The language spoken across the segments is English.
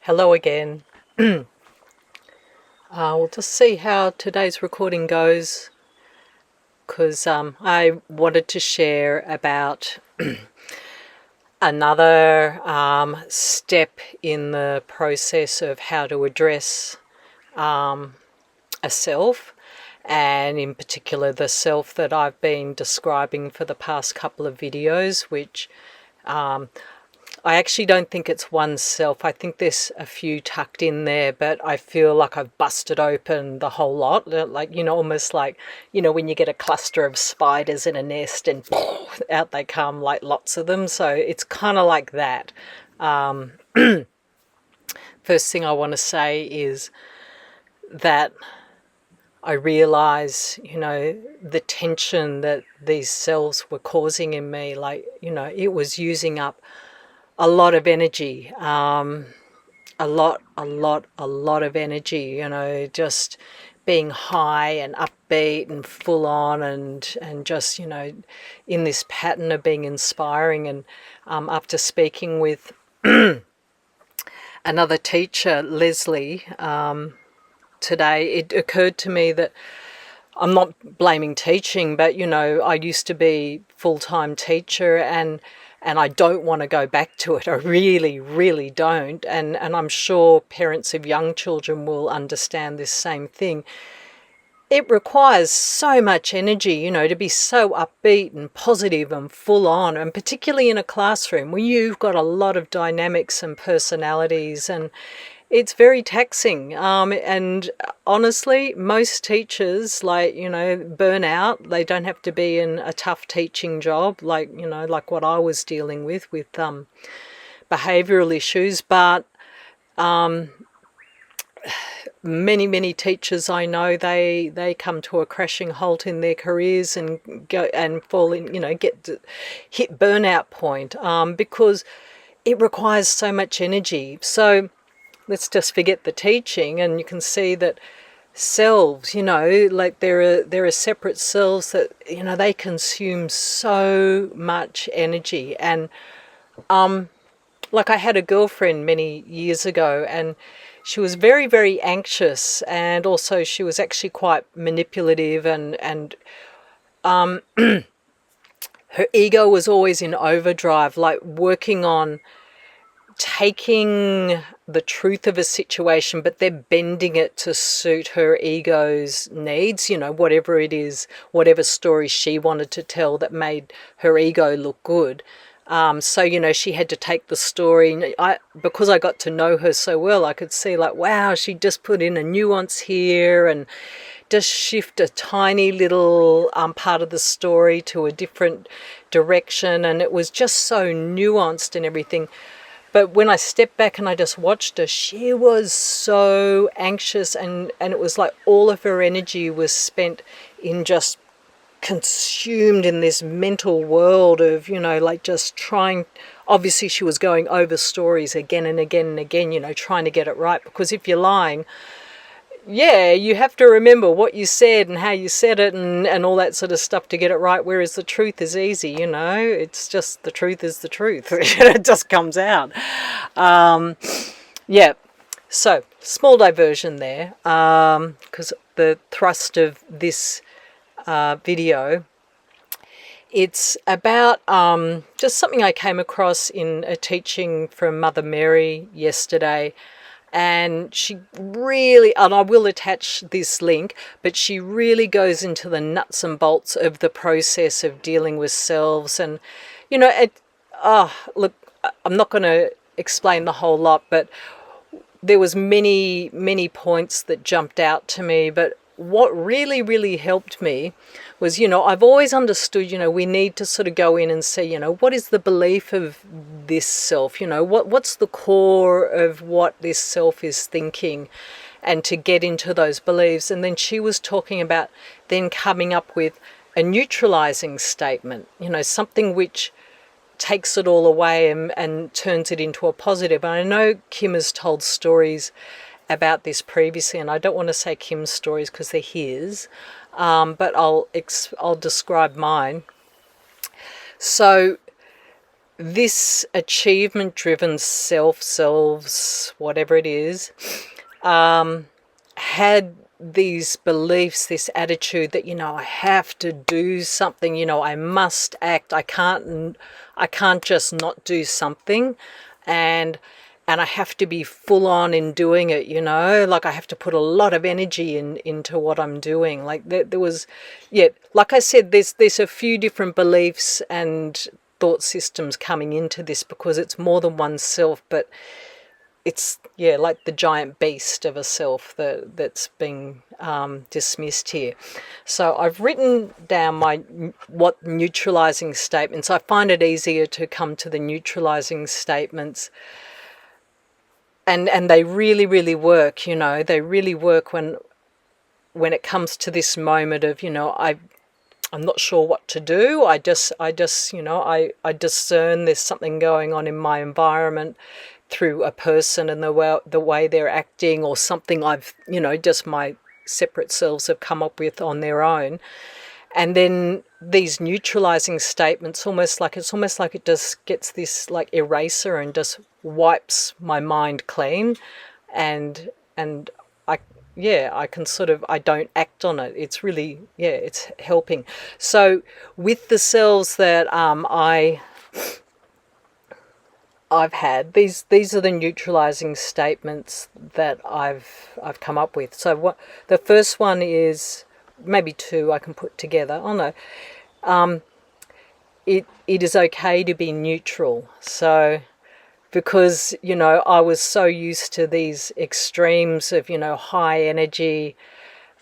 Hello again. We'll just see how today's recording goes because I wanted to share about another step in the process of how to address a self, and in particular the self that I've been describing for the past couple of videos, which I actually don't think it's one self. I think there's a few tucked in there, but I feel like I've busted open the whole lot. Like, almost like, when you get a cluster of spiders in a nest and out they come, like lots of them. So it's kind of like that. First thing I want to say is that I realise, the tension that these selves were causing in me. Like, it was using up a lot of energy, a lot of energy, just being high and upbeat and full on and just, in this pattern of being inspiring. And after speaking with another teacher, Leslie, today, it occurred to me that I'm not blaming teaching, but, I used to be full-time teacher and I don't want to go back to it. I really, really don't. And I'm sure parents of young children will understand this same thing. It requires so much energy, to be so upbeat and positive and full on, and particularly in a classroom where you've got a lot of dynamics and personalities, and it's very taxing. And honestly, most teachers, burn out. They don't have to be in a tough teaching job, like what I was dealing with behavioural issues. But many teachers I know, they come to a crashing halt in their careers and go and fall in, hit burnout point, because it requires so much energy. So let's just forget the teaching, and you can see that selves, like there are separate selves that, they consume so much energy. And like I had a girlfriend many years ago, and she was very, very anxious, and also she was actually quite manipulative, and her ego was always in overdrive, like working on taking the truth of a situation, but they're bending it to suit her ego's needs, whatever it is, whatever story she wanted to tell that made her ego look good. So, she had to take the story. Because I got to know her so well, I could see like, wow, she just put in a nuance here and just shift a tiny little part of the story to a different direction. And it was just so nuanced and everything. But when I stepped back and I just watched her, she was so anxious, and it was like all of her energy was spent in just consumed in this mental world of, like just trying. Obviously she was going over stories again and again and again, trying to get it right, because if you're lying, you have to remember what you said and how you said it and all that sort of stuff to get it right, whereas the truth is easy, it's just the truth is the truth. It just comes out. So small diversion there, because the thrust of this video, it's about just something I came across in a teaching from Mother Mary yesterday. And she really, and I will attach this link, but she really goes into the nuts and bolts of the process of dealing with selves. And, look, I'm not going to explain the whole lot, but there was many points that jumped out to me. But what really, really helped me was, I've always understood, we need to sort of go in and see, what is the belief of this self? What's the core of what this self is thinking, and to get into those beliefs. And then she was talking about then coming up with a neutralising statement, something which takes it all away and turns it into a positive. And I know Kim has told stories about this previously, and I don't want to say Kim's stories because they're his, but I'll describe mine. So this achievement-driven selves, whatever it is, had these beliefs, this attitude that, I have to do something, I must act. I can't just not do something, and I have to be full on in doing it, like I have to put a lot of energy into what I'm doing. Like there was, yeah, like I said, there's a few different beliefs and thought systems coming into this, because it's more than oneself, but it's, yeah, like the giant beast of a self that's being dismissed here. So I've written down what neutralising statements. I find it easier to come to the neutralising statements, and they really, really work. They really work when it comes to this moment of, I'm not sure what to do. I just I discern there's something going on in my environment through a person and the way they're acting, or something I've, just my separate selves have come up with on their own. And then these neutralizing statements, it's almost like it just gets this like eraser and just wipes my mind clean, and I can I don't act on it. It's really, it's helping. So with the selves that I've had, these are the neutralizing statements that I've come up with. So what the first one is, maybe two I can put together. Oh no, it is okay to be neutral. So because I was so used to these extremes of high energy,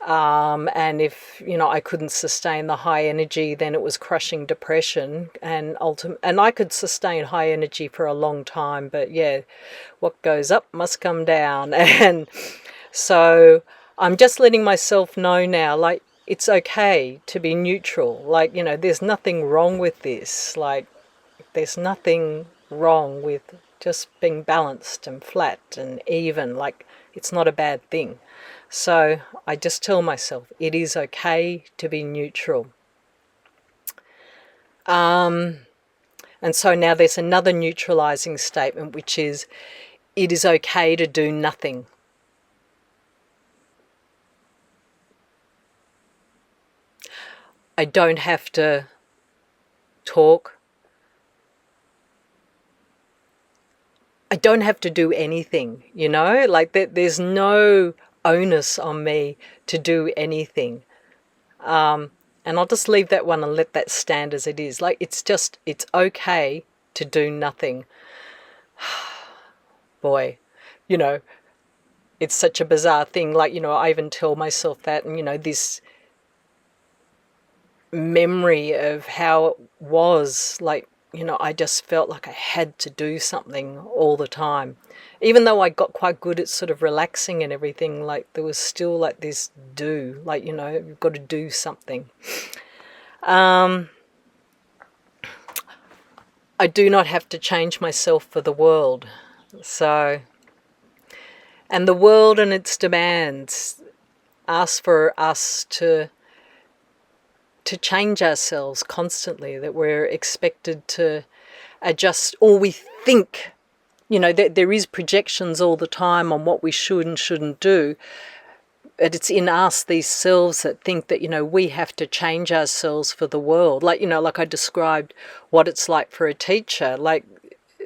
and if I couldn't sustain the high energy, then it was crushing depression, and I could sustain high energy for a long time, but yeah, what goes up must come down. And so I'm just letting myself know now, like, it's okay to be neutral. Like, there's nothing wrong with this. Like, there's nothing wrong with just being balanced and flat and even. Like, it's not a bad thing. So I just tell myself it is okay to be neutral. And so now there's another neutralizing statement, which is, it is okay to do nothing. I don't have to talk. I don't have to do anything, like there's no onus on me to do anything. And I'll just leave that one and let that stand as it is. Like, it's okay to do nothing. Boy, it's such a bizarre thing. Like, I even tell myself that, and, this memory of how it was, like, I just felt like I had to do something all the time. Even though I got quite good at sort of relaxing and everything, like, there was still like this like, you've got to do something. I do not have to change myself for the world. So, and the world and its demands ask for us to change ourselves constantly, that we're expected to adjust, or we think, that there is projections all the time on what we should and shouldn't do. But it's in us, these selves, that think that, we have to change ourselves for the world. Like, like I described what it's like for a teacher. Like,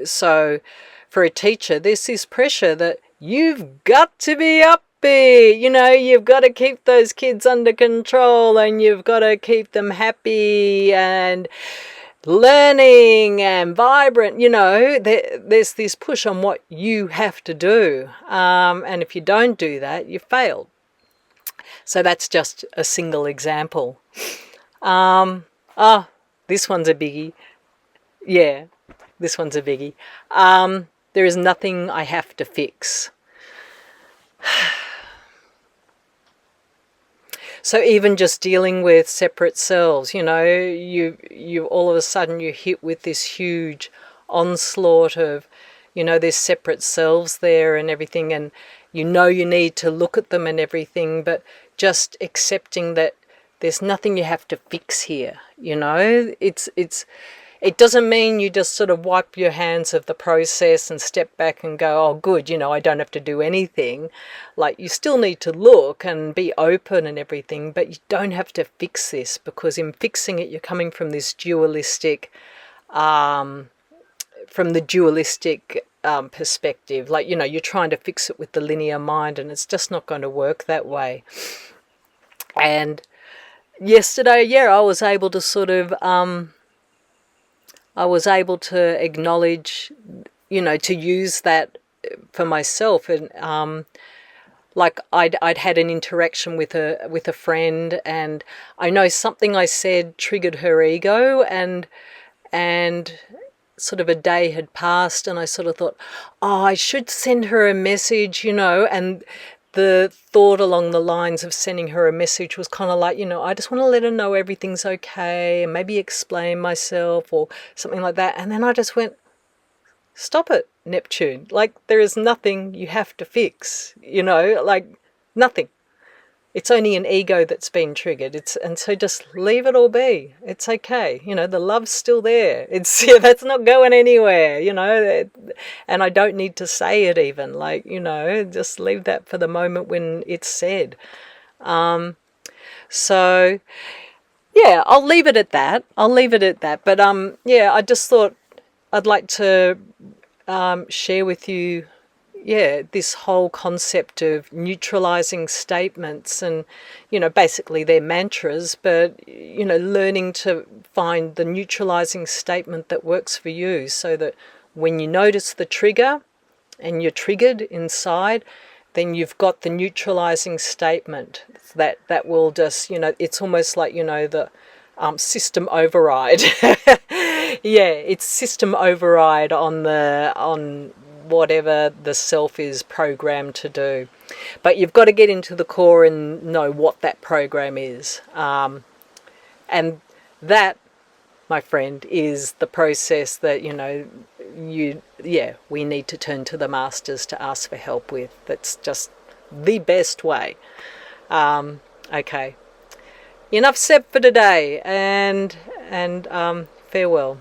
so for a teacher, there's this pressure that you've got to be upbeat, you've got to keep those kids under control, and you've got to keep them happy and learning and vibrant. There's this push on what you have to do, and if you don't do that, you failed. So that's just a single example. This one's a biggie. Yeah, this one's a biggie. There is nothing I have to fix. So even just dealing with separate selves, you all of a sudden you're hit with this huge onslaught of, there's separate selves there and everything, and you need to look at them and everything, but just accepting that there's nothing you have to fix here. It's it doesn't mean you just sort of wipe your hands of the process and step back and go, oh, good, I don't have to do anything. Like, you still need to look and be open and everything, but you don't have to fix this, because in fixing it, you're coming from this dualistic, perspective. Like, you're trying to fix it with the linear mind, and it's just not going to work that way. And yesterday, I was able to sort of, I was able to acknowledge, to use that for myself. And like, I'd had an interaction with a friend, and I know something I said triggered her ego, and sort of a day had passed, and I sort of thought, oh, I should send her a message, and the thought along the lines of sending her a message was kind of like, I just want to let her know everything's okay, and maybe explain myself or something like that. And then I just went, stop it, Neptune. Like, there is nothing you have to fix, like, nothing. It's only an ego that's been triggered. And so just leave it all be. It's okay. The love's still there. That's not going anywhere, and I don't need to say it even, like, just leave that for the moment when it's said. So yeah, I'll leave it at that. But I just thought I'd like to share with you, this whole concept of neutralizing statements, and, basically they're mantras, but, learning to find the neutralizing statement that works for you, so that when you notice the trigger and you're triggered inside, then you've got the neutralizing statement that will just, it's almost like, the system override. It's system override on whatever the self is programmed to do. But you've got to get into the core and know what that program is. And that, my friend, is the process that, we need to turn to the masters to ask for help with. That's just the best way. Okay. Enough said for today, and farewell.